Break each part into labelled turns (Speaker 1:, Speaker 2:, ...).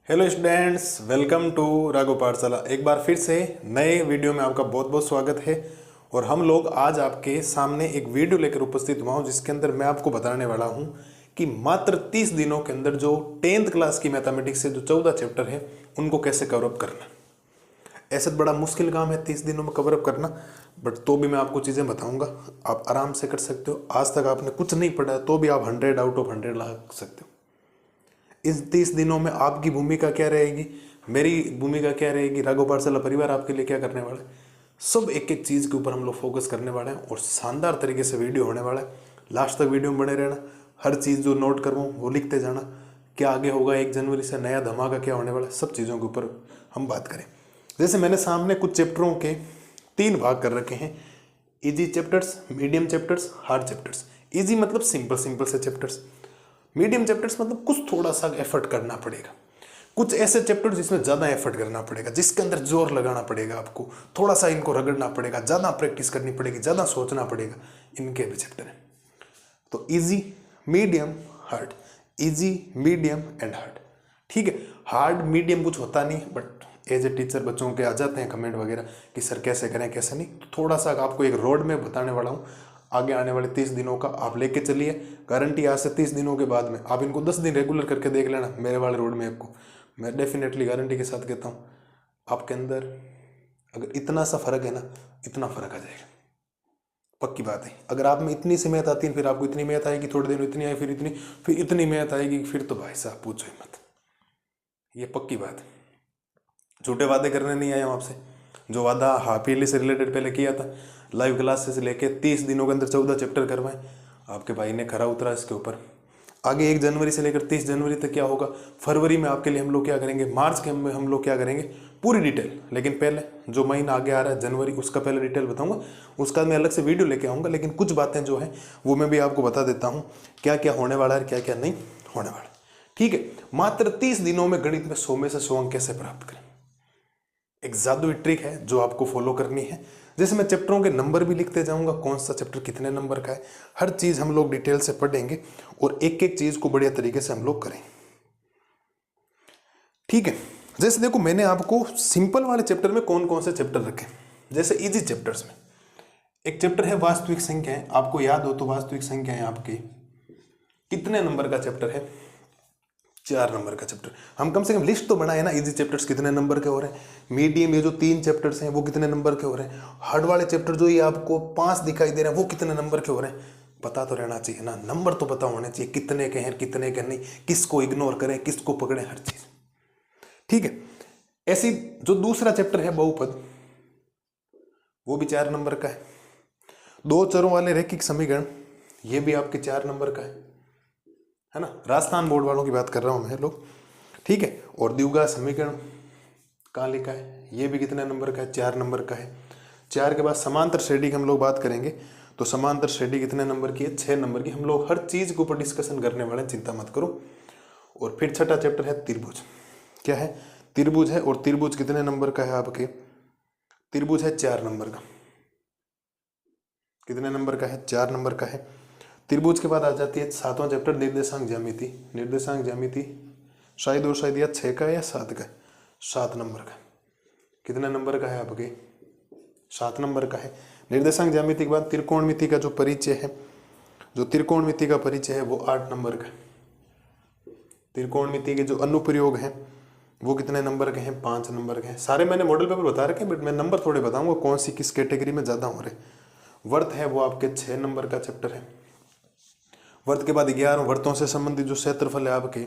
Speaker 1: Hello students, welcome to Raghav Pathshala. एक बार फिर से नए वीडियो में आपका बहुत बहुत स्वागत है। और हम लोग आज आपके सामने एक वीडियो लेकर उपस्थित हुआ हूँ जिसके अंदर मैं आपको बताने वाला हूँ कि मात्र 30 दिनों के अंदर जो 10th क्लास की मैथमेटिक्स से जो 14 चैप्टर है उनको कैसे कवरअप करना। ऐसा बड़ा मुश्किल काम है 30 दिनों में कवरअप करना, बट तो भी मैं आपको चीज़ें बताऊँगा, आप आराम से कर सकते हो। आज तक आपने कुछ नहीं पढ़ा है तो भी आप 100 आउट ऑफ 100 ला सकते हो। इस 30 दिनों में आपकी भूमिका क्या रहेगी, मेरी भूमिका क्या रहेगी, राघव पाठशाला परिवार आपके लिए क्या करने वाला है, सब एक एक चीज़ के ऊपर हम लोग फोकस करने वाले हैं और शानदार तरीके से वीडियो होने वाला है। लास्ट तक वीडियो में बने रहना, हर चीज़ जो नोट करवाऊँ वो लिखते जाना, क्या आगे होगा 1 जनवरी से नया धमाका क्या होने वाला है, सब चीज़ों के ऊपर हम बात करें। जैसे मैंने सामने कुछ चैप्टरों के 3 भाग कर रखे हैं, easy chapters, medium chapters, hard chapters. Easy मतलब सिंपल सिंपल से चैप्टर्स, मीडियम चैप्टर्स मतलब कुछ थोड़ा सा एफर्ट करना पड़ेगा, कुछ ऐसे चैप्टर जिसमें ज़्यादा एफर्ट करना पड़ेगा, जिसके अंदर जोर लगाना पड़ेगा, आपको थोड़ा सा इनको रगड़ना पड़ेगा, ज़्यादा प्रैक्टिस करनी पड़ेगी, ज़्यादा सोचना पड़ेगा, इनके भी चैप्टर हैं। तो easy, medium, hard, easy, medium and hard. ठीक है, हार्ड मीडियम कुछ होता नहीं, बट एज ए टीचर बच्चों के आ जाते हैं कमेंट वगैरह कि सर कैसे करें कैसे नहीं, तो थोड़ा सा आपको एक रोड में बताने वाला हूँ। आगे आने वाले 30 दिनों का आप लेके चलिए, गारंटी आज से 30 दिनों के बाद में आप इनको 10 दिन रेगुलर करके देख लेना मेरे वाले रोड मैप को। मैं डेफिनेटली गारंटी के साथ कहता हूँ आपके अंदर अगर इतना सा फर्क है ना, इतना फर्क आ जाएगा, पक्की बात है। अगर आप में इतनी सी मैथ आती है, फिर आपको इतनी मैथ आएगी, थोड़ी देर में इतनी आई, फिर इतनी मैथ आएगी, फिर तो भाई साहब पूछो ही मत, ये पक्की बात है। झूठे वादे करने नहीं आया हूँ आपसे। जो वादा हाफ ईयरली से रिलेटेड पहले किया था, लाइव क्लासेस से लेके 30 दिनों के अंदर 14 चैप्टर करवाए, आपके भाई ने खरा उतरा इसके ऊपर। आगे 1 जनवरी से लेकर 30 जनवरी तक क्या होगा, फरवरी में आपके लिए हम लोग क्या करेंगे, मार्च के में हम लोग क्या करेंगे, पूरी डिटेल। लेकिन पहले जो महीना आगे आ रहा है जनवरी, उसका पहले डिटेल बताऊंगा, उसका मैं अलग से वीडियो लेके आऊँगा। लेकिन कुछ बातें जो है वो मैं भी आपको बता देता हूँ, क्या क्या होने वाला है, क्या क्या नहीं होने वाला। ठीक है, मात्र 30 दिनों में गणित में 100 में से 100 अंक कैसे प्राप्त करें, एक जादुई ट्रिक है जो आपको फॉलो करनी है। जैसे मैं चैप्टरों के नंबर भी लिखते जाऊंगा, कौन सा चैप्टर कितने नंबर का है, हर चीज हम लोग डिटेल से पढ़ेंगे और एक एक चीज को बढ़िया तरीके से हम लोग करें। ठीक है, जैसे देखो मैंने आपको सिंपल वाले चैप्टर में कौन कौन से चैप्टर रखे। जैसे इजी चैप्टर्स में एक चैप्टर है वास्तविक संख्याएं, आपको याद हो तो वास्तविक संख्याएं आपके कितने नंबर का चैप्टर है, 4 नंबर का चैप्टर। हम कम से कम लिस्ट तो बनाए ना, इजी चैप्टर्स कितने नंबर के हो रहे हैं, मीडियम ये जो 3 चैप्टर्स हैं वो कितने नंबर के हो रहे हैं, हार्ड वाले चैप्टर जो ये आपको 5 दिखाई दे रहे हैं वो कितने नंबर के हो रहे हैं, पता तो रहना चाहिए ना, नंबर तो पता होने चाहिए कितने के हैं कितने के नहीं, किसको इग्नोर करें किसको पकड़े, हर चीज। ठीक है, ऐसी जो दूसरा चैप्टर है बहुपद, वो भी 4 नंबर का है। 2 चरों वाले रैखिक समीकरण, ये भी आपके 4 नंबर का है ना, राजस्थान बोर्ड वालों की बात कर रहा हूं मैं लोग। ठीक है, और द्विघात समीकरण कहाँ लिखा है, ये भी कितने नंबर का है, 4 नंबर का है। 4 के बाद समांतर श्रेणी की हम लोग बात करेंगे, तो समांतर श्रेणी कितने नंबर की है, 6 नंबर की। हम लोग हर चीज के ऊपर डिस्कशन करने वाले हैं, चिंता मत करो। और फिर छठा चैप्टर है त्रिभुज, क्या है, त्रिभुज है, और त्रिभुज कितने नंबर का है आपके, त्रिभुज है 4 नंबर का। कितने नंबर का है, 4 नंबर का है। त्रिभुज के बाद आ जाती है 7वां चैप्टर निर्देशांक ज्यामिति। निर्देशांक ज्यामिति शायद और शायद या 6 का या 7 का, 7 नंबर का। कितने नंबर का है आपके, 7 नंबर का है। निर्देशांक ज्यामिति के बाद त्रिकोणमिति का जो परिचय है, जो त्रिकोणमिति का परिचय है वो 8 नंबर का। त्रिकोणमिति के जो अनुप्रयोग हैं वो कितने नंबर के हैं, 5 नंबर के हैं। सारे मैंने मॉडल पेपर बता रखे हैं, बट मैं नंबर थोड़े बताऊंगा कौन सी किस कैटेगरी में ज्यादा हो रहे। वर्त है वो आपके 6 नंबर का चैप्टर है। वर्त के बाद 11 वर्तों से संबंधित जो क्षेत्रफल है आपके,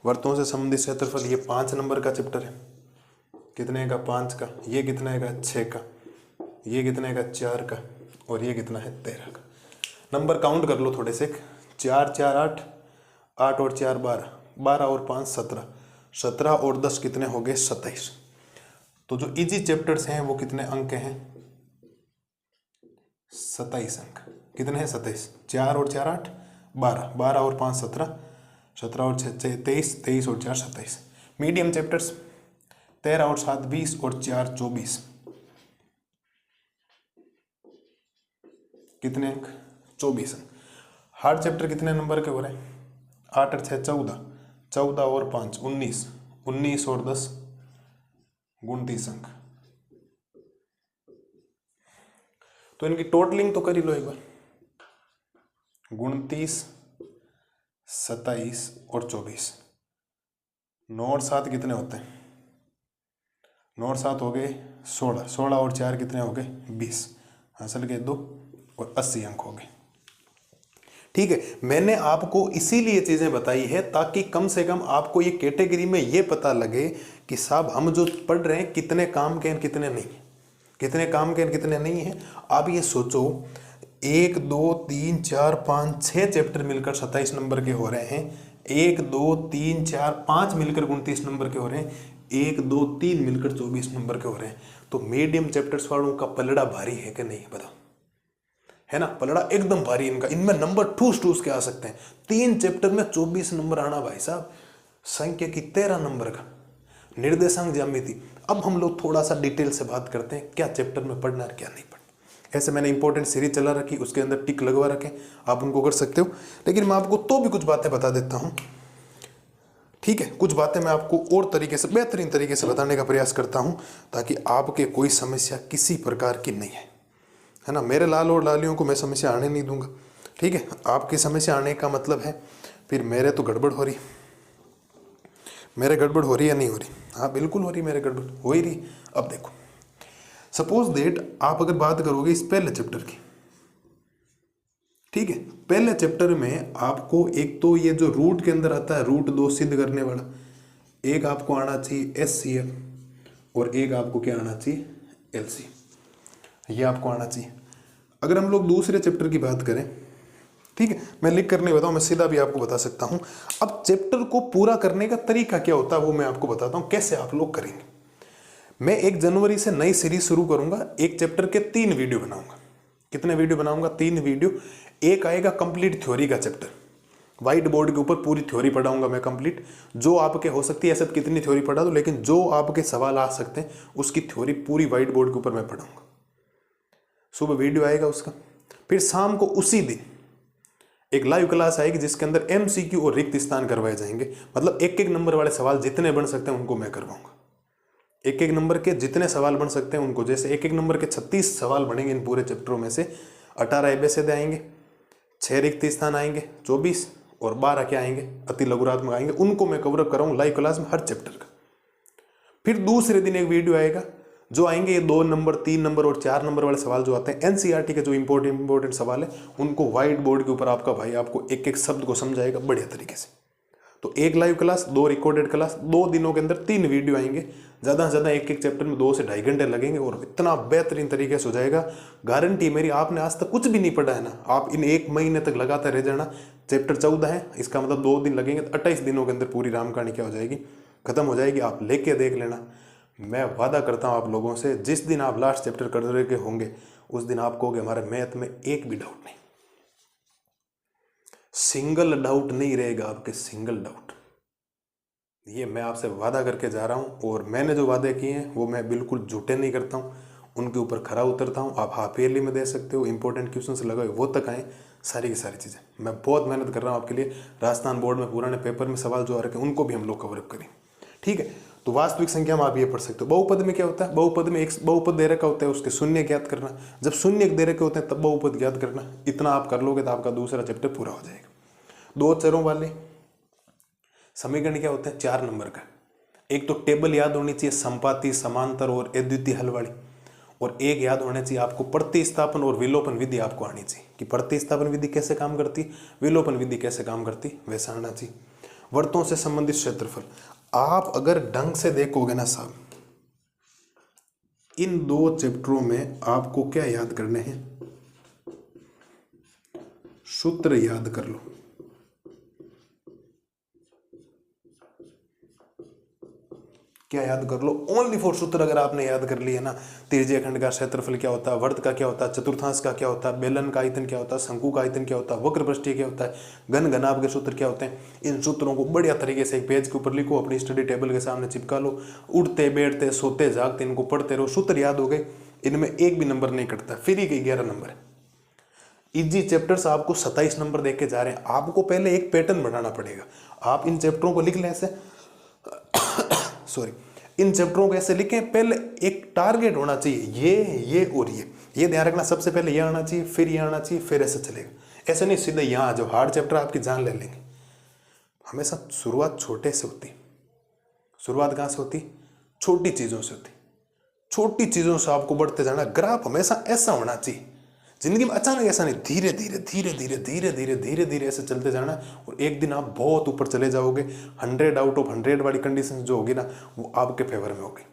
Speaker 1: वर्तों से संबंधित क्षेत्रफल, ये 5 नंबर का चैप्टर है। कितने का, 5 का। ये कितने का, 6 का। ये कितने का, 4 का। और ये कितना है, 13 का। नंबर काउंट कर लो थोड़े से, 4 4 8, 8 और 4 12, 12 और 5 17, 17 और 10 कितने हो गए, 27। तो जो इजी चैप्टर्स हैं वो कितने अंक के हैं, 27 अंक। कितने हैं, 27। 4 और 4 8, 12, 12 और 5 17, 17 और 6 23, 23 और 4 27। मीडियम चैप्टर्स 13 और 7 20 और 4 24। कितने अंक, 24 अंक। हार्ड चैप्टर कितने नंबर के हो रहे हैं, 8 और 6 14, 14 और 5 19, 19 और 10 29 अंक। तो इनकी टोटलिंग तो कर ही लो एक बार। 29, 27 और 24। 9 और 7 कितने होते हैं? 9 और 7 हो गए 16, 16 और 4 कितने हो गए? 20। हासिल के 2 और 80 अंक हो गए। ठीक है, मैंने आपको इसीलिए चीजें बताई है ताकि कम से कम आपको ये कैटेगरी में ये पता लगे कि साहब हम जो पढ़ रहे हैं कितने काम के हैं कितने नहीं, कितने काम के हैं कितने नहीं है। आप ये सोचो 1 2 3 4 5 6 चैप्टर मिलकर 27 नंबर के हो रहे हैं, 1 2 3 4 5 मिलकर 29 नंबर के हो रहे हैं, 1 2 3 मिलकर 24 नंबर के हो रहे हैं। तो मीडियम चैप्टर्स वालों का पलड़ा भारी है कि नहीं? बताओ, है ना? पलड़ा एकदम भारी इनका। इनमें नंबर ठूस ठूस के आ सकते हैं। 3 चैप्टर में 24 नंबर आना भाई साहब, संख्या की 13 नंबर का निर्देशांक ज्यामिति। अब हम लोग थोड़ा सा डिटेल से बात करते हैं क्या चैप्टर में पढ़ना है क्या नहीं पढ़ना। ऐसे मैंने इंपॉर्टेंट सीरीज चला रखी, उसके अंदर टिक लगवा रखे, आप उनको कर सकते हो। लेकिन मैं आपको तो भी कुछ बातें बता देता हूं, ठीक है? कुछ बातें मैं आपको और तरीके से, बेहतरीन तरीके से बताने का प्रयास करता हूं ताकि आपके कोई समस्या किसी प्रकार की नहीं है ना? मेरे लाल और लालियों को मैं समस्या आने नहीं दूंगा, ठीक है? आपकी समस्या आने का मतलब है फिर मेरे तो गड़बड़ हो रही, मेरे गड़बड़ हो रही या नहीं हो रही? हाँ बिल्कुल हो रही, मेरे गड़बड़ हो ही रही। अब देखो, सपोज दैट आप अगर बात करोगे इस पहले चैप्टर की, ठीक है? पहले चैप्टर में आपको एक तो ये जो रूट के अंदर आता है रूट 2 सिद्ध करने वाला, एक आपको आना चाहिए SCF और एक आपको क्या आना चाहिए? LC, ये आपको आना चाहिए। अगर हम लोग दूसरे चैप्टर की बात करें, ठीक है, मैं लिख कर नहीं बताऊं, मैं सीधा भी आपको बता सकता हूं। अब चैप्टर को पूरा करने का तरीका क्या होता है वो मैं आपको बताता हूं कैसे आप लोग करेंगे। मैं 1 जनवरी से नई सीरीज शुरू करूंगा, एक चैप्टर के 3 वीडियो बनाऊंगा। कितने वीडियो बनाऊंगा? 3 वीडियो। एक आएगा कंप्लीट थ्योरी का चैप्टर, व्हाइट बोर्ड के ऊपर पूरी थ्योरी पढ़ाऊंगा मैं कंप्लीट, जो आपके हो सकती है ऐसे कितनी थ्योरी पढ़ा दो, लेकिन जो आपके सवाल आ सकते हैं उसकी थ्योरी पूरी व्हाइट बोर्ड के ऊपर मैं पढ़ाऊंगा। सुबह वीडियो आएगा उसका, फिर शाम को उसी दिन एक लाइव क्लास आएगी जिसके अंदर MCQ और रिक्त स्थान करवाए जाएंगे। मतलब 1-1 नंबर वाले सवाल जितने बन सकते हैं उनको मैं करवाऊंगा। 1-1 नंबर के जितने सवाल बन सकते हैं उनको, जैसे 1-1 नंबर के 36 सवाल बनेंगे इन पूरे चैप्टरों में से, 18 ABCD आएंगे, 6 रिक्त स्थान आएंगे, 24 और 12 क्या आएंगे? अति लघुरात्मक आएंगे। उनको मैं कवर कराऊंगा लाइव क्लास में हर चैप्टर का। फिर दूसरे दिन एक वीडियो आएगा जो आएंगे ये 2 नंबर 3 नंबर और 4 नंबर वाले सवाल जो आते हैं NCERT के जो इंपॉर्टेंट सवाल है, उनको व्हाइट बोर्ड के ऊपर आपका भाई आपको एक एक शब्द को समझाएगा बढ़िया तरीके से। तो 1 लाइव क्लास, 2 रिकॉर्डेड क्लास, 2 दिनों के अंदर 3 वीडियो आएंगे। ज़्यादा से ज़्यादा एक चैप्टर में 2 से 2.5 घंटे लगेंगे और इतना बेहतरीन तरीके से हो जाएगा। गारंटी मेरी, आपने आज तक कुछ भी नहीं पढ़ा है ना, आप इन 1 महीने तक लगातार रह जाना। चैप्टर 14 है, इसका मतलब 2 दिन लगेंगे, तो 28 दिनों के अंदर पूरी राम कहानी क्या हो जाएगी? खत्म हो जाएगी। आप लेके देख लेना, मैं वादा करता हूँ आप लोगों से, जिस दिन आप लास्ट चैप्टर कर रहे होंगे उस दिन आप कहोगे हमारे मैथ में एक भी डाउट नहीं, सिंगल डाउट नहीं रहेगा आपके, सिंगल डाउट। ये मैं आपसे वादा करके जा रहा हूँ और मैंने जो वादे किए हैं वो मैं बिल्कुल झूठे नहीं करता हूँ, उनके ऊपर खरा उतरता हूँ। आप हाफ ईयरली में दे सकते हो, इंपॉर्टेंट क्वेश्चन लगाए वो तक आए, सारी की सारी चीज़ें मैं बहुत मेहनत कर रहा हूँ आपके लिए। राजस्थान बोर्ड में पुराने पेपर में सवाल जो आ रखे हैं उनको भी हम लोग कवरअप करें, ठीक है? तो वास्तविक संख्या में आप ये पढ़ सकते हो। बहुपद में क्या होता है? बहुपद में एक बहुपद दे रखा होता है, उसके शून्य ज्ञात करना। जब शून्य दे रखे होते हैं तब बहुपद ज्ञात करना। इतना आप कर लोगे तो आपका दूसरा चैप्टर पूरा हो जाएगा। 2 चरों वाले समीकरण क्या होते हैं? 4 नंबर का। एक तो टेबल याद होनी चाहिए, संपाती, समांतर और अद्वितीय हल वाली, और एक याद होने चाहिए आपको प्रतिस्थापन और विलोपन विधि आपको आनी चाहिए कि प्रतिस्थापन विधि कैसे काम करती, विलोपन विधि कैसे काम करती, वैसा आना चाहिए। वर्तों से संबंधित क्षेत्रफल आप अगर ढंग से देखोगे ना साहब, इन 2 चैप्टरों में आपको क्या याद करने हैं? सूत्र याद कर लो। क्या याद कर लो? ओनली फॉर सूत्र अगर आपने याद कर लिया ना, त्रिज्यीय खंड का क्षेत्रफल क्या होता है, वर्त का क्या होता है, चतुर्थांश का क्या होता है, बेलन का आयतन क्या होता है, शंकु का आयतन क्या होता है, वक्र पृष्ठीय क्या होता है, घन घनाभ के सूत्र क्या होते हैं, इन सूत्रों को बढ़िया तरीके से एक पेज के ऊपर लिखो, अपनी स्टडी टेबल के सामने चिपका लो। उठते बैठते सोते जागते इनको पढ़ते रहो। सूत्र याद हो गए, इनमें एक भी नंबर नहीं कटता, फ्री के 11 नंबर है। इजी चैप्टर्स आपको 27 नंबर दे के जा रहे हैं। आपको पहले एक पैटर्न बनाना पड़ेगा। आप इन चैप्टरों को लिख लें ऐसे सॉरी, इन चैप्टरों को ऐसे लिखें, पहले एक टारगेट होना चाहिए, ये और ये ध्यान रखना, सबसे पहले ये आना चाहिए, फिर ये आना चाहिए, फिर ऐसे चलेगा। ऐसे नहीं सीधे यहाँ जो हार्ड चैप्टर आपकी जान ले लेंगे। हमेशा शुरुआत छोटे से होती, शुरुआत कहाँ से होती? छोटी चीज़ों से होती। छोटी चीज़ों से आपको बढ़ते जाना। ग्राफ हमेशा ऐसा होना चाहिए, जिंदगी में अचानक ऐसा नहीं, धीरे धीरे धीरे धीरे धीरे धीरे धीरे धीरे ऐसे चलते जाना, और एक दिन आप बहुत ऊपर चले जाओगे। 100 आउट ऑफ 100 वाली कंडीशन जो होगी ना, वो आपके फेवर में होगी।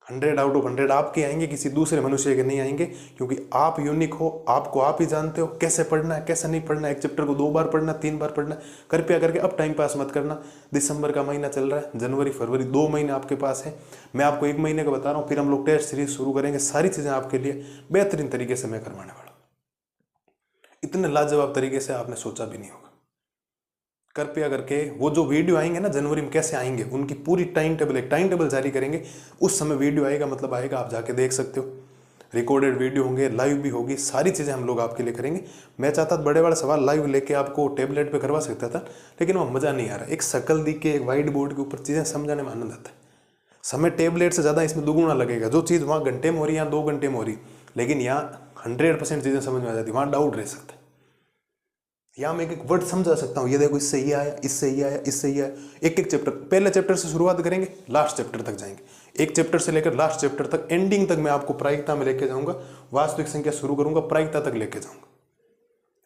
Speaker 1: 100 आउट ऑफ 100 आपके आएंगे, किसी दूसरे मनुष्य के नहीं आएंगे, क्योंकि आप यूनिक हो, आपको आप ही जानते हो कैसे पढ़ना है, कैसे नहीं पढ़ना है। एक चैप्टर को 2 बार पढ़ना, 3 बार पढ़ना। कृपया करके अब टाइम पास मत करना। दिसंबर का महीना चल रहा है, जनवरी फरवरी 2 महीने आपके पास है। मैं आपको 1 महीने का बता रहा हूँ, फिर हम लोग टेस्ट सीरीज शुरू करेंगे। सारी चीज़ें आपके लिए बेहतरीन तरीके से मैं करवाने वाला हूँ। इतने लाजवाब तरीके से आपने सोचा भी नहीं होगा। कृपया करके वो जो वीडियो आएंगे ना जनवरी में, कैसे आएंगे, उनकी पूरी टाइम टेबल जारी करेंगे। उस समय वीडियो आएगा, मतलब आएगा, आप जाके देख सकते हो। रिकॉर्डेड वीडियो होंगे, लाइव भी होगी, सारी चीज़ें हम लोग आपके लिए करेंगे। मैं चाहता था बड़े बड़े सवाल लाइव लेके आपको टेबलेट पे करवा सकता था, लेकिन वो मज़ा नहीं आ रहा। एक शक्ल दिख के, एक वाइट बोर्ड के ऊपर चीज़ें समझाने में आनंद आता है। समय टेबलेट से ज़्यादा इसमें दुगुना लगेगा। जो चीज़ वहाँ घंटे में हो रही है, यहाँ 2 घंटे में हो रही, लेकिन यहाँ 100% चीज़ें समझ में आ जाती, वहाँ डाउट रह सकता है। यहाँ मैं एक वर्ड समझा सकता हूँ, ये देखो इससे ये आया, इससे ये आया, इससे ये आया। एक एक चैप्टर, पहले चैप्टर से शुरुआत करेंगे, लास्ट चैप्टर तक जाएंगे। एक चैप्टर से लेकर लास्ट चैप्टर तक, एंडिंग तक मैं आपको प्रायिकता में लेके जाऊंगा। वास्तविक संख्या शुरू करूंगा, प्रायिकता तक लेके जाऊंगा।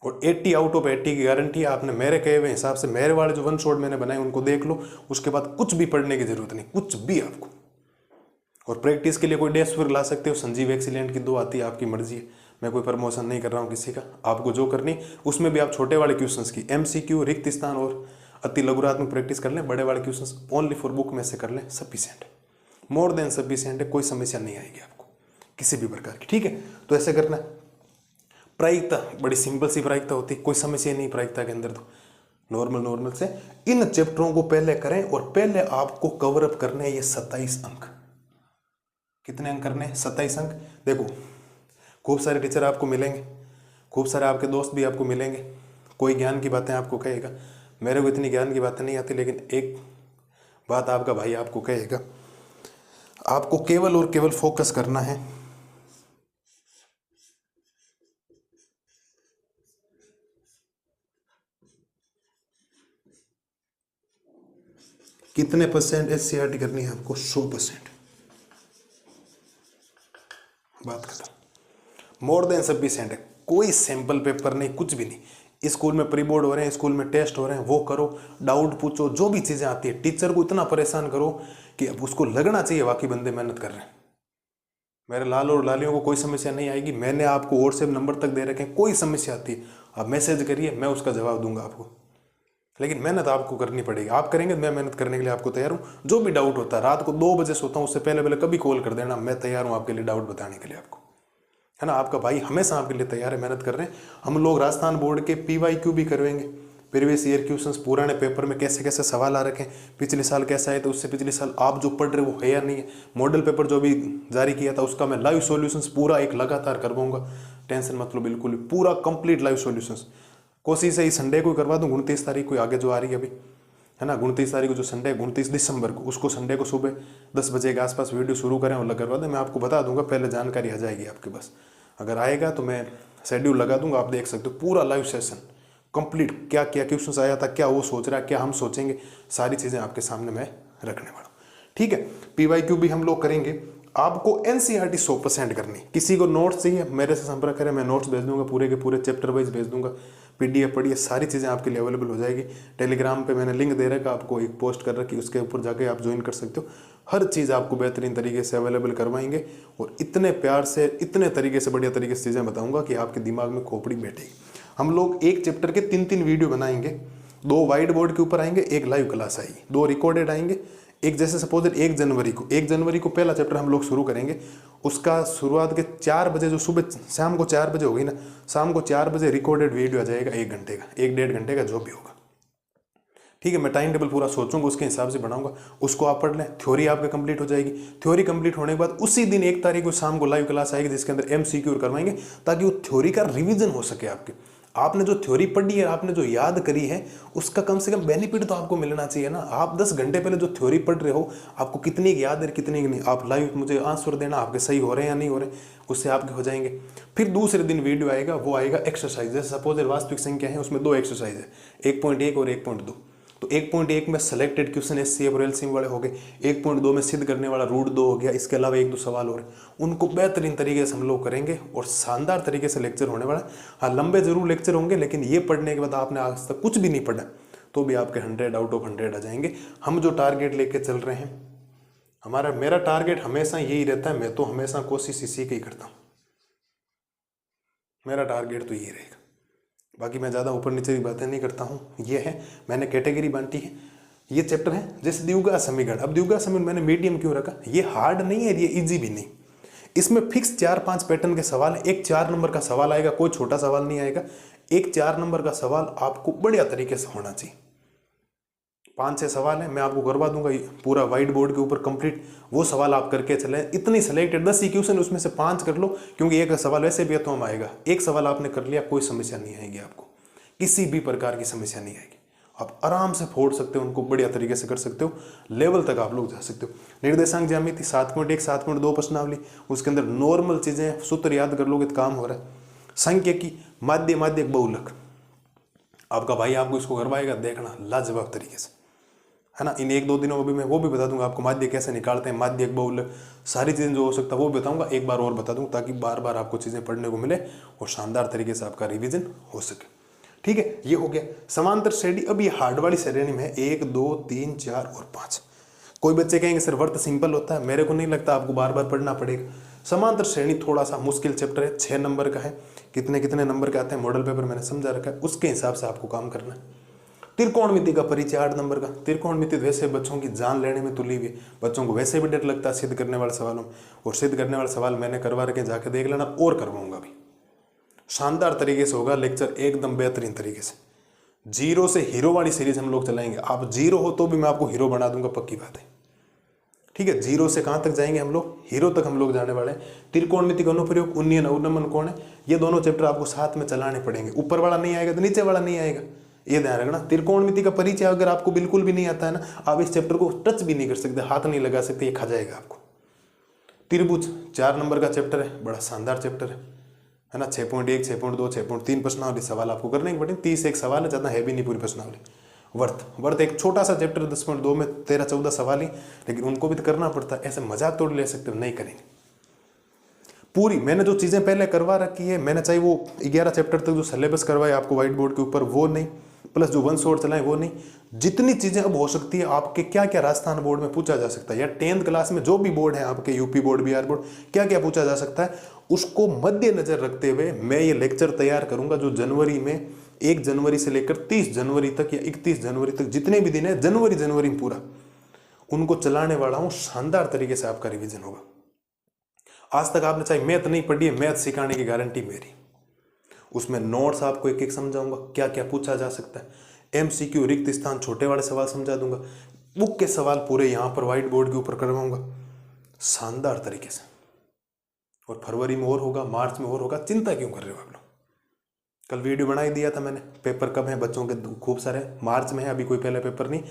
Speaker 1: और 80 आउट ऑफ 80 की गारंटी है। आपने मेरे कहे हुए हिसाब से, मेरे वाले जो 1 शॉट मैंने बनाए उनको देख लो, उसके बाद कुछ भी पढ़ने की जरूरत नहीं, कुछ भी आपको। और प्रैक्टिस के लिए कोई डेस्क पर ला सकते हो, संजीव एक्सीलेंट की 2 आती है, आपकी मर्जी है। मैं कोई प्रमोशन नहीं कर रहा हूँ किसी का। आपको जो करनी, उसमें भी आप छोटे वाले क्वेश्चंस की MCQ, रिक्त स्थान और अति लघुरात्मक प्रैक्टिस कर लें। बड़े वाले क्वेश्चंस ओनली फॉर बुक में से कर लें, सफिशिएंट है, मोर देन सफिशिएंट है। कोई समस्या नहीं आएगी आपको किसी भी प्रकार की, ठीक है। तो ऐसे करना। प्रायिकता बड़ी सिंपल सी प्रायिकता होती है, कोई समस्या नहीं प्रायिकता के अंदर। तो नॉर्मल से इन चैप्टरों को पहले करें, और पहले आपको कवर अप करने ये 27 अंक। कितने अंक करने? 27 अंक। देखो, खूब सारे टीचर आपको मिलेंगे, खूब सारे आपके दोस्त भी आपको मिलेंगे। कोई ज्ञान की बातें आपको कहेगा, मेरे को इतनी ज्ञान की बातें नहीं आती, लेकिन एक बात आपका भाई आपको कहेगा। आपको केवल और केवल फोकस करना है कितने % SCRT करनी है आपको? 100%। बात खत्म। मोर देन सफिशिएंट है। कोई सैंपल पेपर नहीं, कुछ भी नहीं। स्कूल में प्री बोर्ड हो रहे हैं, स्कूल में टेस्ट हो रहे हैं, वो करो, डाउट पूछो, जो भी चीज़ें आती है। टीचर को इतना परेशान करो कि अब उसको लगना चाहिए वाकई बंदे मेहनत कर रहे हैं। मेरे लाल और लालियों को कोई समस्या नहीं आएगी। मैंने आपको व्हाट्सएप नंबर तक दे रखे हैं, कोई समस्या आती है आप मैसेज करिए, मैं उसका जवाब दूंगा आपको। लेकिन मेहनत आपको करनी पड़ेगी। आप करेंगे, मैं मेहनत करने के लिए आपको तैयार हूँ। जो भी डाउट होता है, रात को 2 बजे सोता हूँ, उससे पहले कभी कॉल कर देना, मैं तैयार हूँ आपके लिए डाउट बताने के लिए आपको, है ना। आपका भाई हमेशा आपके लिए तैयार है, मेहनत कर रहे हैं। हम लोग राजस्थान बोर्ड के PYQ भी करवाएंगे, प्रीवियस ईयर क्वेश्चंस, पुराने पेपर में कैसे कैसे सवाल आ रखे हैं, पिछले साल कैसा है, तो उससे पिछले साल आप जो पढ़ रहे वो है या नहीं है। मॉडल पेपर जो भी जारी किया था, उसका मैं लाइव सॉल्यूशंस पूरा एक लगातार करवाऊंगा, टेंशन मत लो, बिल्कुल पूरा कंप्लीट लाइव सॉल्यूशंस। कोशिश है इस संडे को करवा दूँ, 29 तारीख को आगे जो आ रही है अभी, है ना। 29 तारीख को जो संडे है, 29 दिसंबर को, उसको संडे को सुबह 10 बजे के आसपास वीडियो शुरू करें और करवा दें। मैं आपको बता दूंगा, पहले जानकारी आ जाएगी आपके पास। अगर आएगा तो मैं शेड्यूल लगा दूंगा, आप देख सकते हो पूरा लाइव सेशन कंप्लीट, क्या क्या क्वेश्चंस आया था, क्या वो सोच रहा है, क्या हम सोचेंगे, सारी चीज़ें आपके सामने मैं रखने वाला हूँ, ठीक है। PYQ भी हम लोग करेंगे। आपको NCERT 100% करनी। किसी को नोट्स चाहिए, मेरे से संपर्क करें, मैं नोट्स भेज दूंगा, पूरे के पूरे चैप्टर वाइज भेज दूंगा। PDF पढ़िए, सारी चीज़ें आपके लिए अवेलेबल हो जाएगी। टेलीग्राम पे मैंने लिंक दे रखा, आपको एक पोस्ट कर रखी, उसके ऊपर जाके आप ज्वाइन कर सकते हो। हर चीज़ आपको बेहतरीन तरीके से अवेलेबल करवाएंगे, और इतने प्यार से, इतने तरीके से, बढ़िया तरीके से चीज़ें बताऊँगा कि आपके दिमाग में खोपड़ी बैठेगी। हम लोग एक चैप्टर के 3-3 वीडियो बनाएंगे। 2 वाइट बोर्ड के ऊपर आएंगे, एक लाइव क्लास आएगी, 2 रिकॉर्डेड आएंगे। एक जैसे सपोज 1 जनवरी को पहला चैप्टर हम लोग शुरू करेंगे। उसका शुरुआत के 4 बजे, जो सुबह शाम को 4 बजे होगी ना, शाम को 4 बजे रिकॉर्डेड वीडियो आ जाएगा 1 घंटे का, 1-1.5 घंटे का, जो भी होगा, ठीक है। मैं टाइम टेबल पूरा सोचूंगा, उसके हिसाब से बढ़ाऊंगा, उसको आप पढ़ लें। थ्योरी आपकी कंप्लीट हो जाएगी। थ्योरी कंप्लीट होने के बाद उसी दिन 1 तारीख को शाम को लाइव क्लास आएगी, जिसके अंदर MCQ करवाएंगे, ताकि वो थ्योरी का रिवीजन हो सके आपके। आपने जो थ्योरी पढ़ी है, आपने जो याद करी है, उसका कम से कम बेनिफिट तो आपको मिलना चाहिए ना। आप 10 घंटे पहले जो थ्योरी पढ़ रहे हो, आपको कितनी याद है कितनी नहीं, आप लाइव मुझे आंसर देना, आपके सही हो रहे हैं या नहीं हो रहे, उससे आपके हो जाएंगे। फिर दूसरे दिन वीडियो आएगा, वो आएगा एक्सरसाइज। जैसे सपोज वास्तविक संख्या है, उसमें 2 एक्सरसाइज है, 1.1 और 1.2। तो 1.1 में सेलेक्टेड क्वेश्चन एचसीएफ और एलसीएम वाले हो गए, 1.2 में सिद्ध करने वाला रूट 2 हो गया, इसके अलावा 1-2 सवाल और उनको बेहतरीन तरीके से हम लोग करेंगे और शानदार तरीके से लेक्चर होने वाला है। हाँ, लंबे जरूर लेक्चर होंगे, लेकिन ये पढ़ने के बाद आपने आज तक कुछ भी नहीं पढ़ा तो भी आपके 100 आउट ऑफ 100 आ जाएंगे। हम जो टारगेट लेके चल रहे हैं, मेरा टारगेट हमेशा यही रहता है। मैं तो हमेशा कोशिश इसी की ही करता हूँ, मेरा टारगेट तो यही रहेगा। बाकी मैं ज़्यादा ऊपर नीचे की बातें नहीं करता हूँ। ये है, मैंने कैटेगरी बांटी है। ये चैप्टर है जैसे द्विघात समीकरण। अब द्विघात समीकरण मैंने मीडियम क्यों रखा, ये हार्ड नहीं है, ये इजी भी नहीं। इसमें फिक्स 4-5 पैटर्न के सवाल है। एक 4 नंबर का सवाल आएगा, कोई छोटा सवाल नहीं आएगा। एक 4 नंबर का सवाल आपको बढ़िया तरीके से होना चाहिए। 5-6 सवाल है, मैं आपको करवा दूंगा पूरा व्हाइट बोर्ड के ऊपर कंप्लीट। वो सवाल आप करके चले, इतनी सेलेक्टेड 10 ही क्वेश्चन, उसमें से 5 कर लो, क्योंकि एक सवाल वैसे भी तो हम आएगा। एक सवाल आपने कर लिया, कोई समस्या नहीं आएगी आपको, किसी भी प्रकार की समस्या नहीं आएगी। आप आराम से फोड़ सकते हो उनको, बढ़िया तरीके से कर सकते हो, लेवल तक आप लोग जा सकते हो। निर्देशांक ज्यामिति 7.1 7.2 प्रश्नावली, उसके अंदर नॉर्मल चीजें सूत्र याद कर लोगे तो काम हो रहा है। सांख्यिकी माध्य बहुलक, आपका भाई आपको इसको करवाएगा, देखना लाजवाब तरीके से, है ना। इन 1-2 दिनों में भी मैं वो भी बता दूंगा आपको, माध्य कैसे निकालते हैं, माध्य बहुलक, सारी चीजें जो हो सकता है वो भी बताऊंगा। एक बार और बता दूं ताकि बार बार आपको चीजें पढ़ने को मिले और शानदार तरीके से आपका रिविजन हो सके। ठीक है, ये हो गया समांतर श्रेणी। अब ये हार्ड वाली श्रेणी में है 1, 2, 3, 4 और 5। कोई बच्चे कहेंगे सर वर्त सिंपल होता है, मेरे को नहीं लगता, आपको बार बार पढ़ना पड़ेगा। समांतर श्रेणी थोड़ा सा मुश्किल चैप्टर है, 6 नंबर का है। कितने कितने नंबर के आते हैं मॉडल पेपर मैंने समझा रखा है, उसके हिसाब से आपको काम करना है। त्रिकोणमिति का परिचय 8 नंबर का। त्रिकोणमिति वैसे बच्चों की जान लेने में तुली हुई है, बच्चों को वैसे भी डर लगता है सिद्ध करने वाले सवालों में, और सिद्ध करने वाले सवाल मैंने करवा रखे, जाके देख लेना, और करवाऊंगा भी। शानदार तरीके से होगा लेक्चर, एकदम बेहतरीन तरीके से। 0 से हीरो वाली सीरीज हम लोग चलाएंगे। आप 0 हो तो भी मैं आपको हीरो बना दूंगा, पक्की बात है। ठीक है, 0 से कहां तक जाएंगे हम लोग, हीरो तक हम लोग जाने वाले हैं। त्रिकोणमिति का अनुप्रयोग, उन्नयन अवनमन कोण है, ये दोनों चैप्टर आपको साथ में चलाने पड़ेंगे। ऊपर वाला नहीं आएगा तो नीचे वाला नहीं आएगा, ये ध्यान रखना। त्रिकोणमिति का परिचय अगर आपको बिल्कुल भी नहीं आता है ना, आप इस चैप्टर को टच भी नहीं कर सकते, हाथ नहीं लगा सकते, ये खा जाएगा आपको। त्रिभुज 4 नंबर का चैप्टर है, बड़ा शानदार चैप्टर है ना। 6.1, 6.2, 6.3 प्रश्नावली सवाल आपको करने के पड़े। 31 सवाल है, ज्यादा है भी नहीं पूरी प्रश्नावली। वर्त एक छोटा सा चैप्टर 10.2 में 13-14 सवाल ही, लेकिन उनको भी तो करना पड़ता है। ऐसे मजाक तोड़ ले सकते हो, नहीं करेंगे। पूरी मैंने जो चीजें पहले करवा रखी है, मैंने चाहे वो 11 चैप्टर तक जो सिलेबस करवाए आपको व्हाइट बोर्ड के ऊपर, वो नहीं, प्लस जो 1 शॉट चलाए वो नहीं। जितनी चीजें अब हो सकती है आपके, क्या क्या राजस्थान बोर्ड में पूछा जा सकता है, या 10th क्लास में जो भी बोर्ड है आपके, यूपी बोर्ड, बिहार बोर्ड, क्या क्या पूछा जा सकता है, उसको मद्देनजर रखते हुए मैं ये लेक्चर तैयार करूंगा, जो जनवरी में 1 जनवरी से लेकर 30 जनवरी तक या 31 जनवरी तक जितने भी दिन है, जनवरी में पूरा उनको चलाने वाला हूं। शानदार तरीके से आपका रिविजन होगा। आज तक आपने चाहे मैथ नहीं पढ़ी है, मैथ सिखाने की गारंटी मेरी। उसमें नोट्स आपको एक एक समझाऊंगा, क्या क्या पूछा जा सकता है। एमसीक्यू रिक्त स्थान छोटे वाले सवाल समझा दूंगा, बुक के सवाल पूरे यहां पर व्हाइट बोर्ड के ऊपर करवाऊंगा शानदार तरीके से। और फरवरी में और होगा, मार्च में और होगा, चिंता क्यों कर रहे हो आप लोग। कल वीडियो बना ही दिया था मैंने, पेपर कब है बच्चों के, खूब सारे मार्च में है, अभी कोई पहले पेपर नहीं।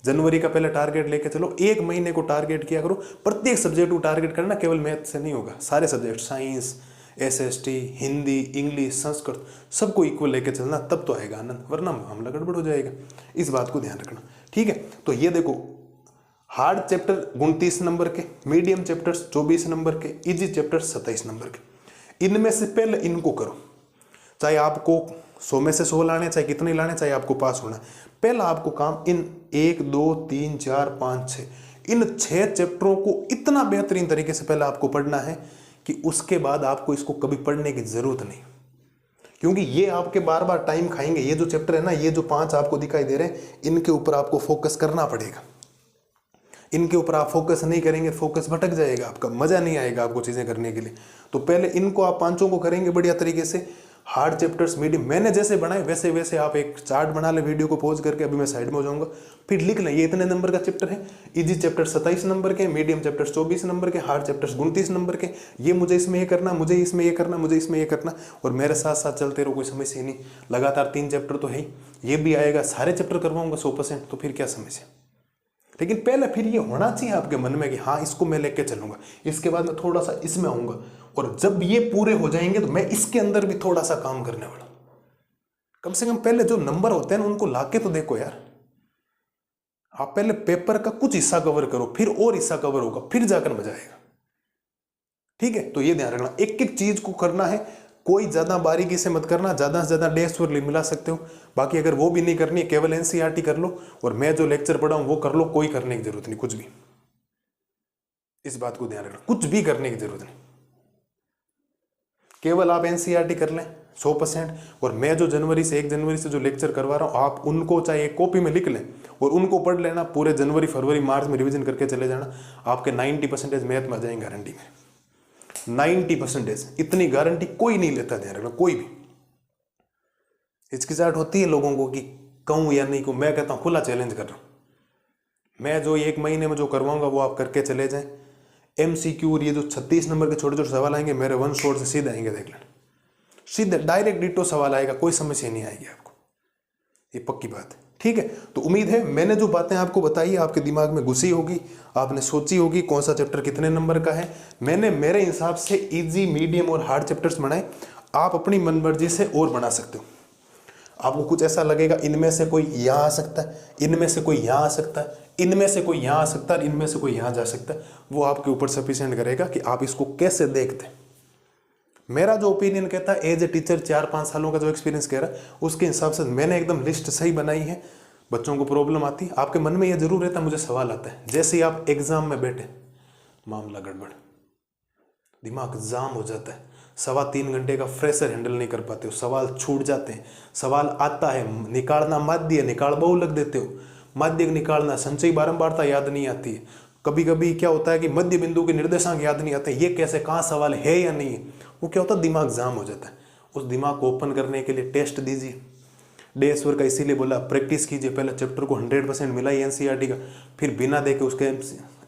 Speaker 1: जनवरी का पहले टारगेट लेके चलो, 1 महीने को टारगेट किया करो, प्रत्येक सब्जेक्ट को टारगेट करना, केवल मैथ से नहीं होगा, सारे subject, science, SST, Hindi, English, Sanskrit, सबको इक्वल लेके चलना, तब तो आएगा आनंद, वरना मामला गड़बड़ हो जाएगा। इस बात को ध्यान रखना, ठीक है। तो ये देखो, हार्ड चैप्टर 29 नंबर के, मीडियम चैप्टर्स 24 नंबर के, इजी चैप्टर 27 नंबर के। इनमें से पहले इनको करो, चाहे आपको 100 में से 100 लाने, चाहे कितने लाने, चाहे आपको पास होना। पहला आपको काम इन 1, 2, 3, 4, 5, 6 इन 6 चैप्टरों को इतना बेहतरीन तरीके से पहले आपको पढ़ना है कि उसके बाद आपको इसको कभी पढ़ने की जरूरत नहीं, क्योंकि ये आपके बार बार टाइम खाएंगे। ये जो चैप्टर है ना, ये जो 5 आपको दिखाई दे रहे हैं, इनके ऊपर आपको फोकस करना पड़ेगा। इनके ऊपर आप फोकस नहीं करेंगे, फोकस भटक जाएगा आपका, मजा नहीं आएगा आपको चीजें करने के लिए। तो पहले इनको आप 5 को करेंगे बढ़िया तरीके से। हार्ड चैप्टर्स मीडियम, मैंने जैसे बनाए वैसे वैसे आप एक चार्ट बना लें वीडियो को पॉज करके, अभी मैं साइड में हो जाऊंगा, फिर लिख लें ये इतने नंबर का चैप्टर है, इजी चैप्टर 27 नंबर के, मीडियम चैप्टर 24 नंबर के, हार्ड चैप्टर्स 29 नंबर के, ये मुझे इसमें ये करना, मुझे इसमें ये करना, मुझे इसमें ये करना, और मेरे साथ साथ चलते रहो, कोई समस्या नहीं। लगातार 3 चैप्टर तो है ही, ये भी आएगा, सारे चैप्टर करवाऊंगा 100%, तो फिर क्या समस्या। लेकिन पहले फिर ये होना चाहिए आपके मन में कि हाँ इसको मैं लेके चलूंगा, इसके बाद मैं थोड़ा सा इसमें आऊंगा, और जब ये पूरे हो जाएंगे तो मैं इसके अंदर भी थोड़ा सा काम करने वाला। कम से कम पहले जो नंबर होते हैं ना उनको लाके तो देखो यार। आप पहले पेपर का कुछ हिस्सा कवर करो, फिर और हिस्सा कवर होगा, फिर जाकर मजा आएगा। ठीक है, तो ये ध्यान रखना, एक एक चीज को करना है, कोई ज्यादा बारीकी से मत करना, ज्यादा से ज्यादा डेस्क पर मिला सकते हो, बाकी अगर वो भी नहीं करनी है केवल एनसीईआरटी कर लो, और मैं जो लेक्चर पढ़ा हूं वो कर लो, कोई करने की जरूरत नहीं, कुछ भी। इस बात को ध्यान रखना, कुछ भी करने की जरूरत नहीं, केवल आप एनसीईआरटी कर लें 100%, और मैं जो 1 जनवरी से जो लेक्चर करवा रहा हूं आप उनको चाहे एक कॉपी में लिख लें और उनको पढ़ लेना, पूरे जनवरी फरवरी मार्च में रिवीजन करके चले जाना, आपके 90% मैथ में आ जाएंगे गारंटी में। 90%, इतनी गारंटी कोई नहीं लेता, ध्यान रखना, कोई भी। हिचकिचाहट होती है लोगों को कि कहूं या नहीं कहूं, मैं कहता हूं खुला चैलेंज कर रहा हूं, मैं जो 1 महीने में जो करवाऊंगा वो आप करके चले जाएं। एमसीक्यू और ये जो 36 नंबर के छोटे छोटे सवाल आएंगे मेरे वन शॉट से सीधे आएंगे, देख लेना, सीधे डायरेक्ट डिटो सवाल आएगा, कोई समस्या नहीं आएगी आपको, ये पक्की बात है। ठीक है, तो उम्मीद है मैंने जो बातें आपको बताई आपके दिमाग में घुसी होगी, आपने सोची होगी कौन सा चैप्टर कितने नंबर का है। मैंने मेरे हिसाब से इजी, मीडियम और हार्ड चैप्टर्स बनाए, आप अपनी मनमर्जी से और बना सकते हो। आपको कुछ ऐसा लगेगा इनमें से कोई यहाँ आ सकता है, इनमें से कोई यहाँ आ सकता है, इनमें से कोई यहाँ आ सकता है, इनमें से कोई यहाँ जा सकता है, वो आपके ऊपर सफिशिएंट करेगा कि आप इसको कैसे देखते हैं। मेरा जो ओपिनियन कहता है, एज ए टीचर 4-5 सालों का जो एक्सपीरियंस कह रहा है उसके हिसाब से मैंने एकदम लिस्ट सही बनाई है। बच्चों को प्रॉब्लम आती है, आपके मन में यह जरूर रहता है मुझे सवाल आता है, जैसे ही आप एग्जाम में बैठे मामला गड़बड़, दिमाग जाम हो जाता है, 3.25 घंटे का फ्रेशर हैंडल नहीं कर पाते हो, सवाल छूट जाते हैं, सवाल आता है निकालना माध्य, निकाल बहु लग देते हो, माध्य निकालना, संचयी बारंबारता याद नहीं आती है, कभी कभी क्या होता है कि मध्य बिंदु के निर्देशांक याद नहीं आते, ये कैसे, कहाँ सवाल है या नहीं है, वो क्या होता है दिमाग जाम हो जाता है। उस दिमाग को ओपन करने के लिए टेस्ट दीजिए, डे स्वर का इसीलिए बोला प्रैक्टिस कीजिए, पहले चैप्टर को 100% मिला ही एनसीईआरटी का, फिर बिना देखे उसके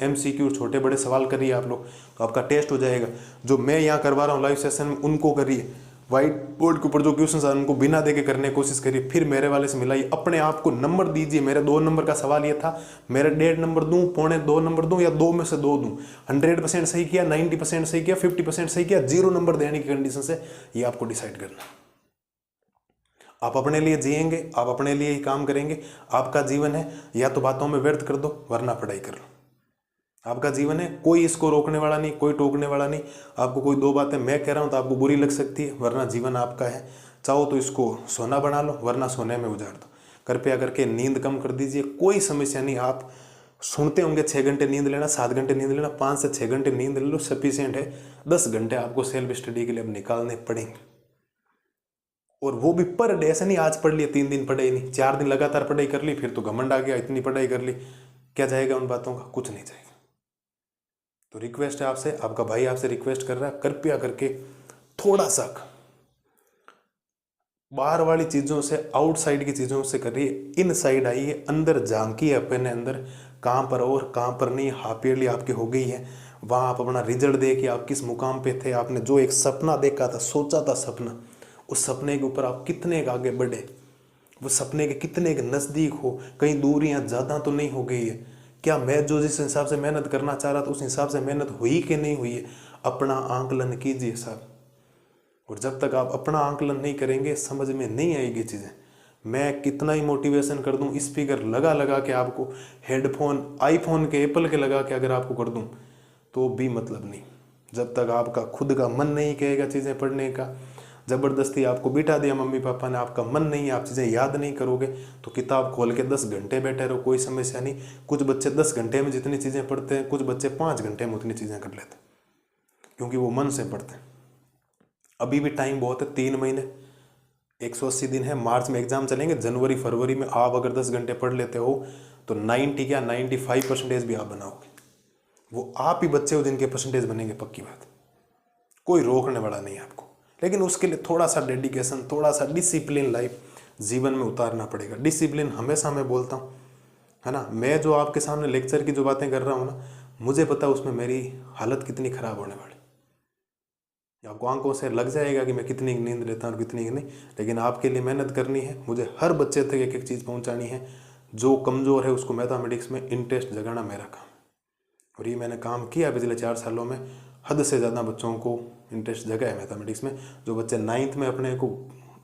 Speaker 1: एमसीक्यू छोटे बड़े सवाल करिए आप लोग, तो आपका टेस्ट हो जाएगा। जो मैं यहाँ करवा रहा हूँ लाइव सेशन में उनको करिए, व्हाइट बोर्ड के ऊपर जो क्वेश्चन आ उनको बिना देखे करने की कोशिश करिए, फिर मेरे वाले से मिलाइए, अपने आप को नंबर दीजिए। मेरे 2 नंबर का सवाल ये था, मेरे 1.5 नंबर दूं, 2.25 नंबर दूं या 2 में से 2 दूं, 100% सही किया, 90% सही किया, 50% सही किया, 0 नंबर देने की कंडीशन से, ये आपको डिसाइड करना। आप अपने लिए जिएंगे, आप अपने लिए ही काम करेंगे, आपका जीवन है, या तो बातों में व्यर्थ कर दो वरना पढ़ाई कर लो। आपका जीवन है, कोई इसको रोकने वाला नहीं, कोई टोकने वाला नहीं। आपको कोई 2 बातें मैं कह रहा हूं तो आपको बुरी लग सकती है, वरना जीवन आपका है, चाहो तो इसको सोना बना लो वरना सोने में उजाड़ दो। कृपया करके नींद कम कर दीजिए, कोई समस्या नहीं। आप सुनते होंगे 6 घंटे नींद लेना, 7 घंटे नींद लेना, 5 से 6 घंटे नींद ले लो, सफिशियंट है। 10 घंटे आपको सेल्फ स्टडी के लिए अब निकालने पड़ेंगे, और वो भी पर डे। ऐसे नहीं आज पढ़ लिया 3 दिन पढ़ाई नहीं, 4 दिन लगातार पढ़ाई कर ली, फिर तो घमंड आ गया, इतनी पढ़ाई कर ली, क्या जाएगा उन बातों का, कुछ नहीं जाएगा। तो रिक्वेस्ट है आपसे, आपका भाई आपसे रिक्वेस्ट कर रहा है, कृपया करके थोड़ा सा बाहर वाली चीजों से, आउटसाइड की चीजों से करिए, इन साइड आइए, अंदर झांकिए अपने अंदर, कहाँ पर और कहाँ पर नहीं। हाफ ईयरली आपकी हो गई है, वहाँ आप अपना रिजल्ट देखिए, आप किस मुकाम पे थे, आपने जो एक सपना देखा था, सोचा था सपना, उस सपने के ऊपर आप कितने आगे बढ़े, वो सपने के कितने के नज़दीक हो, कहीं दूरियां ज़्यादा तो नहीं हो गई है, क्या मैं जो जिस हिसाब से मेहनत करना चाह रहा था उस हिसाब से मेहनत हुई कि नहीं हुई है। अपना आंकलन कीजिए साहब, और जब तक आप अपना आंकलन नहीं करेंगे समझ में नहीं आएगी चीज़ें। मैं कितना ही मोटिवेशन कर दूं, स्पीकर लगा लगा के आपको, हेडफोन आईफोन के एप्पल के लगा के अगर आपको कर दूं तो भी मतलब नहीं, जब तक आपका खुद का मन नहीं कहेगा चीज़ें पढ़ने का। ज़बरदस्ती आपको बिठा दिया मम्मी पापा ने, आपका मन नहीं, आप चीज़ें याद नहीं करोगे, तो किताब खोल के 10 घंटे बैठे रहो, कोई समस्या नहीं। कुछ बच्चे 10 घंटे में जितनी चीज़ें पढ़ते हैं, कुछ बच्चे 5 घंटे में उतनी चीज़ें कर लेते हैं, क्योंकि वो मन से पढ़ते हैं। अभी भी टाइम बहुत है, 3 महीने 180 दिन है, मार्च में एग्जाम चलेंगे, जनवरी फरवरी में आप अगर 10 घंटे पढ़ लेते हो तो 90 क्या 95% भी आप बनाओगे। वो आप ही बच्चे हो जिनके परसेंटेज बनेंगे, पक्की बात, कोई रोकने वाला नहीं आपको। लेकिन उसके लिए थोड़ा सा डेडिकेशन, थोड़ा सा डिसिप्लिन लाइफ जीवन में उतारना पड़ेगा। डिसिप्लिन हमेशा मैं बोलता हूँ, है ना। मैं जो आपके सामने लेक्चर की जो बातें कर रहा हूँ ना, मुझे पता उसमें मेरी हालत कितनी खराब होने वाली। आपको आंखों से लग जाएगा कि मैं कितनी नींद लेता हूँ और कितनी नहीं, लेकिन आपके लिए मेहनत करनी है। मुझे हर बच्चे तक एक एक चीज़ पहुँचानी है। जो कमज़ोर है उसको मैथमेटिक्स में इंटरेस्ट जगाना मेरा काम, और ये मैंने काम किया पिछले 4 सालों में। हद से ज़्यादा बच्चों को इंटरेस्ट जगा है मैथमेटिक्स में। जो बच्चे 9th में अपने को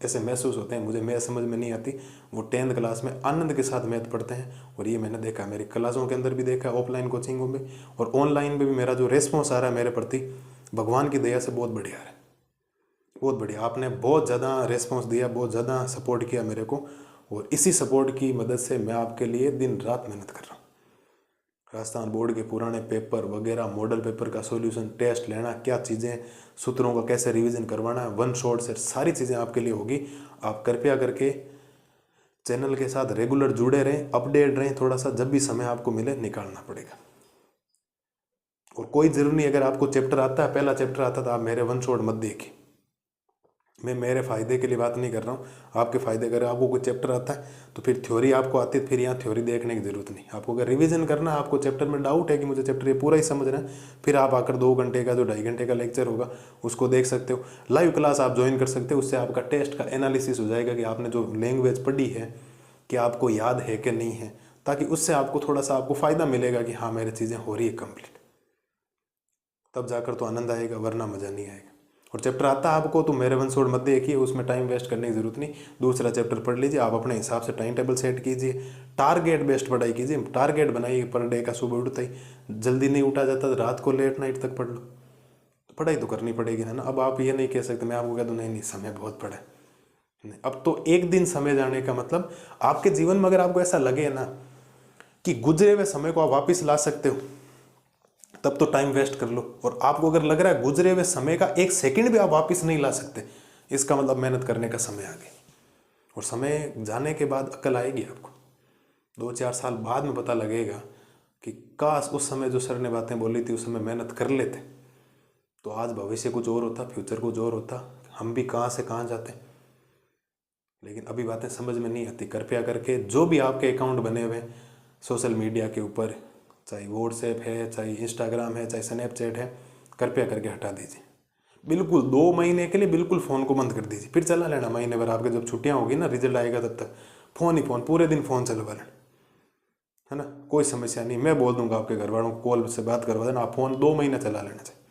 Speaker 1: ऐसे महसूस होते हैं मुझे मैथ समझ में नहीं आती, वो 10th क्लास में आनंद के साथ मैथ पढ़ते हैं। और ये मैंने देखा, मेरी क्लासों के अंदर भी देखा, ऑफलाइन कोचिंगों में और ऑनलाइन में भी मेरा जो रेस्पॉन्स आ रहा है मेरे प्रति, भगवान की दया से बहुत बढ़िया है, बहुत बढ़िया। आपने बहुत ज़्यादा रेस्पॉन्स दिया, बहुत ज़्यादा सपोर्ट किया मेरे को, और इसी सपोर्ट की मदद से मैं आपके लिए दिन रात मेहनत कर रहा हूँ। राजस्थान बोर्ड के पुराने पेपर वगैरह, मॉडल पेपर का सॉल्यूशन, टेस्ट लेना, क्या चीज़ें, सूत्रों का कैसे रिवीजन करवाना है, वन शॉट से सारी चीज़ें आपके लिए होगी। आप कृपया करके चैनल के साथ रेगुलर जुड़े रहें, अपडेट रहें। थोड़ा सा जब भी समय आपको मिले निकालना पड़ेगा। और कोई ज़रूरी नहीं, अगर आपको चैप्टर आता है, पहला चैप्टर आता तो आप मेरे वन शॉट मत देखिए। मैं मेरे फ़ायदे के लिए बात नहीं कर रहा हूँ, आपके फ़ायदे। अगर आपको कोई चैप्टर आता है तो फिर थ्योरी आपको आती है, फिर यहाँ थ्योरी देखने की ज़रूरत नहीं। आपको अगर रिवीजन करना है, आपको चैप्टर में डाउट है कि मुझे चैप्टर ये पूरा ही समझना है, फिर आप आकर 2 घंटे का जो 2.5 घंटे का लेक्चर होगा उसको देख सकते हो। लाइव क्लास आप ज्वाइन कर सकते हो, उससे आपका टेस्ट का एनालिसिस हो जाएगा कि आपने जो लैंग्वेज पढ़ी है कि आपको याद है कि नहीं है, ताकि उससे आपको थोड़ा सा आपको फ़ायदा मिलेगा कि हाँ मेरी चीज़ें हो रही है कंप्लीट। तब जाकर तो आनंद आएगा, वरना मज़ा नहीं आएगा। और चैप्टर आता है आपको तो मेरे वन शॉट मत देखिए, उसमें टाइम वेस्ट करने की जरूरत नहीं। दूसरा चैप्टर पढ़ लीजिए, आप अपने हिसाब से टाइम टेबल सेट कीजिए, टारगेट बेस्ड पढ़ाई कीजिए। टारगेट बनाइए पर डे का। सुबह उठते ही जल्दी नहीं उठा जाता तो रात को लेट नाइट तक पढ़ लो, तो पढ़ाई तो करनी पड़ेगी ना। अब आप ये नहीं कह सकते, मैं आपको कह दूँ नहीं समय बहुत पड़ा है। अब तो एक दिन समय जाने का मतलब, आपके जीवन में अगर आपको ऐसा लगे ना कि गुजरे हुए समय को आप वापिस ला सकते हो, तब तो टाइम वेस्ट कर लो। और आपको अगर लग रहा है गुजरे हुए समय का 1 सेकंड भी आप वापस नहीं ला सकते, इसका मतलब मेहनत करने का समय आ गया। और समय जाने के बाद अकल आएगी आपको। 2-4 साल बाद में पता लगेगा कि काश उस समय जो सर ने बातें बोली थी उस समय मेहनत कर लेते तो आज भविष्य कुछ और होता, फ्यूचर कुछ और होता, हम भी कहाँ से कहाँ जाते। लेकिन अभी बातें समझ में नहीं आती। कृपया करके जो भी आपके अकाउंट बने हुए सोशल मीडिया के ऊपर, चाहे व्हाट्सएप है, चाहे इंस्टाग्राम है, चाहे स्नैपचैट है, कृपया करके हटा दीजिए। बिल्कुल 2 महीने के लिए बिल्कुल फ़ोन को बंद कर दीजिए, फिर चला लेना महीने भर। आपके जब छुट्टियां होगी ना, रिजल्ट आएगा, तब तक फ़ोन ही फ़ोन, पूरे दिन फ़ोन चलवा लेना, है ना। कोई समस्या नहीं, मैं बोल दूंगा आपके घर वालों को कॉल से बात करवा देना, आप फ़ोन 2 महीने चला लेना चाहिए।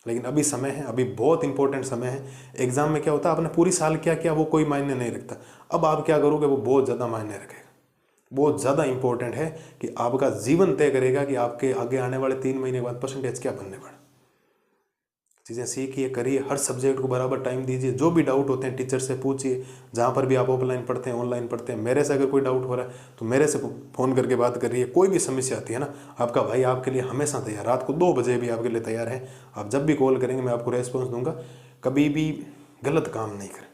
Speaker 1: लेकिन अभी समय है, अभी बहुत इंपॉर्टेंट समय है। एग्जाम में क्या होता है, आपने पूरी साल क्या किया वो कोई मायने नहीं रखता, अब आप क्या करोगे वो बहुत ज़्यादा मायने रखेगा। बहुत ज़्यादा इंपॉर्टेंट है कि आपका जीवन तय करेगा कि आपके आगे आने वाले 3 महीने के बाद परसेंटेज क्या बनने वाला। चीज़ें सीखिए, करिए, हर सब्जेक्ट को बराबर टाइम दीजिए। जो भी डाउट होते हैं टीचर से पूछिए, जहाँ पर भी आप ऑफलाइन पढ़ते हैं, ऑनलाइन पढ़ते हैं। मेरे से अगर कोई डाउट हो रहा है तो मेरे से फ़ोन करके बात करिए। कोई भी समस्या आती है ना, आपका भाई आपके लिए हमेशा तैयार, रात को 2 बजे भी आपके लिए तैयार है। आप जब भी कॉल करेंगे मैं आपको रेस्पॉन्स दूंगा। कभी भी गलत काम नहीं करें।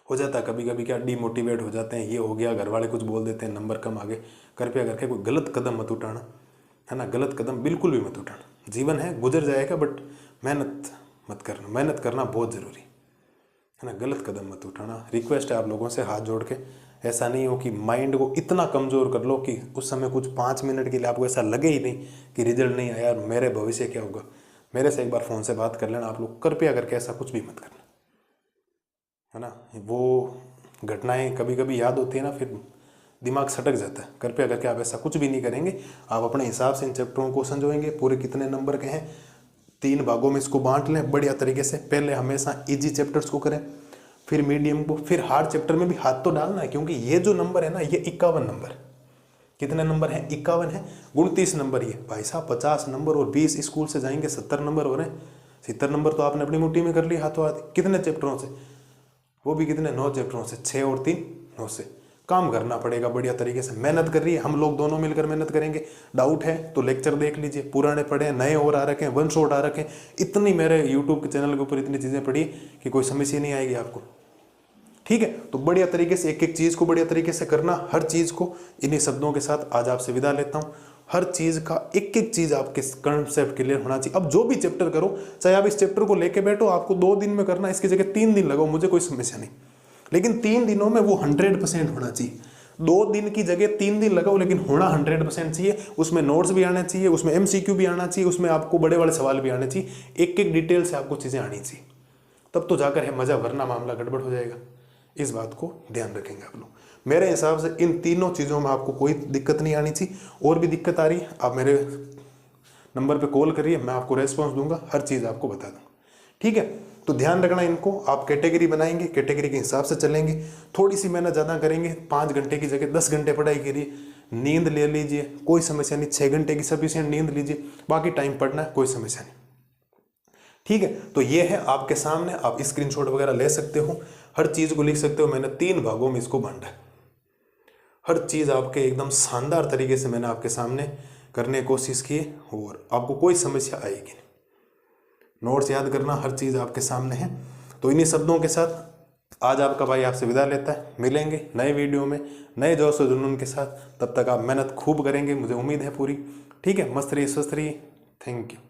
Speaker 1: हो जाता है कभी कभी क्या, डीमोटिवेट हो जाते हैं, ये हो गया, घर वाले कुछ बोल देते हैं, नंबर कम आ गए। कृपया करके कोई गलत कदम मत उठाना, है ना। गलत कदम बिल्कुल भी मत उठाना। जीवन है, गुजर जाएगा, बट मेहनत मत करना। मेहनत करना बहुत ज़रूरी है ना। गलत कदम मत उठाना। रिक्वेस्ट है आप लोगों से हाथ जोड़ के। ऐसा नहीं हो कि माइंड को इतना कमज़ोर कर लो कि उस समय कुछ 5 मिनट के लिए आपको ऐसा लगे ही नहीं कि रिजल्ट नहीं आया और मेरे भविष्य क्या होगा। मेरे से एक बार फ़ोन से बात कर लेना आप लोग। कृपया करके ऐसा कुछ भी मत करना, है ना। वो घटनाएं कभी कभी याद होती है ना, फिर दिमाग सटक जाता है। कृपया करके आप ऐसा कुछ भी नहीं करेंगे। आप अपने हिसाब से इन चैप्टरों को समझोएंगे। पूरे कितने नंबर के हैं, 3 भागों में इसको बांट लें बढ़िया तरीके से। पहले हमेशा इजी चैप्टर्स को करें, फिर मीडियम को, फिर हार्ड चैप्टर में भी हाथ तो डालना है, क्योंकि ये जो नंबर है ना, ये 51 नंबर है। कितने नंबर हैं? 51 है। 29 नंबर ये भाई साहब, 50 नंबर और 20 स्कूल से जाएंगे, 70 नंबर हो रहे हैं। 70 नंबर तो आपने अपनी मुट्ठी में कर लिया हाथों हाथ। कितने चैप्टरों से? वो भी कितने? 9 चैप्टरों से। 6 और 3 9 से काम करना पड़ेगा बढ़िया तरीके से। मेहनत कर रही है, हम लोग दोनों मिलकर मेहनत करेंगे। डाउट है तो लेक्चर देख लीजिए, पुराने पढ़े, नए और आ रखे हैं, वन शॉट आ रखे हैं। इतनी मेरे यूट्यूब के चैनल के ऊपर इतनी चीज़ें पढ़ी कि कोई समस्या नहीं आएगी आपको, ठीक है। तो बढ़िया तरीके से एक एक चीज़ को बढ़िया तरीके से करना, हर चीज़ को। इन्हीं शब्दों के साथ आज आपसे विदा लेता हूँ। हर चीज़ का एक एक चीज़ आपके कंसेप्ट क्लियर होना चाहिए। अब जो भी चैप्टर करो, चाहे आप इस चैप्टर को लेके बैठो, आपको 2 दिन में करना, इसकी जगह 3 दिन लगाओ, मुझे कोई समस्या नहीं, लेकिन 3 दिनों में वो 100% होना चाहिए। 2 दिन की जगह 3 दिन लगाओ, लेकिन होना 100% चाहिए। उसमें नोट्स भी आने चाहिए, उसमें MCQ भी आना चाहिए, उसमें आपको बड़े बड़े सवाल भी आने चाहिए, एक एक डिटेल से आपको चीज़ें आनी चाहिए, तब तो जाकर है मज़ा, वरना मामला गड़बड़ हो जाएगा। इस बात को ध्यान रखेंगे आप लोग। मेरे हिसाब से इन तीनों चीज़ों में आपको कोई दिक्कत नहीं आनी चाहिए। और भी दिक्कत आ रही है, आप मेरे नंबर पे कॉल करिए, मैं आपको रेस्पॉन्स दूंगा, हर चीज़ आपको बता दूंगा, ठीक है। तो ध्यान रखना इनको, आप कैटेगरी बनाएंगे, कैटेगरी के हिसाब से चलेंगे, थोड़ी सी मेहनत ज़्यादा करेंगे, 5 घंटे की जगह 10 घंटे पढ़ाई करिए, नींद ले लीजिए, कोई समस्या नहीं, 6 घंटे की सफिशिएंट नींद लीजिए, बाकी टाइम पढ़ना है, कोई समस्या नहीं, ठीक है। तो ये है आपके सामने, आप स्क्रीनशॉट वगैरह ले सकते हो, हर चीज़ को लिख सकते हो। मैंने 3 भागों में इसको बांटा है, हर चीज़ आपके एकदम शानदार तरीके से मैंने आपके सामने करने की कोशिश की, और आपको कोई समस्या आएगी नहीं। नोट्स याद करना, हर चीज़ आपके सामने है। तो इन्हीं शब्दों के साथ आज आपका भाई आपसे विदा लेता है। मिलेंगे नए वीडियो में नए जोश और जुनून के साथ, तब तक आप मेहनत खूब करेंगे, मुझे उम्मीद है पूरी, ठीक है। मस्त रहिए, स्वस्थ रहिए, थैंक यू।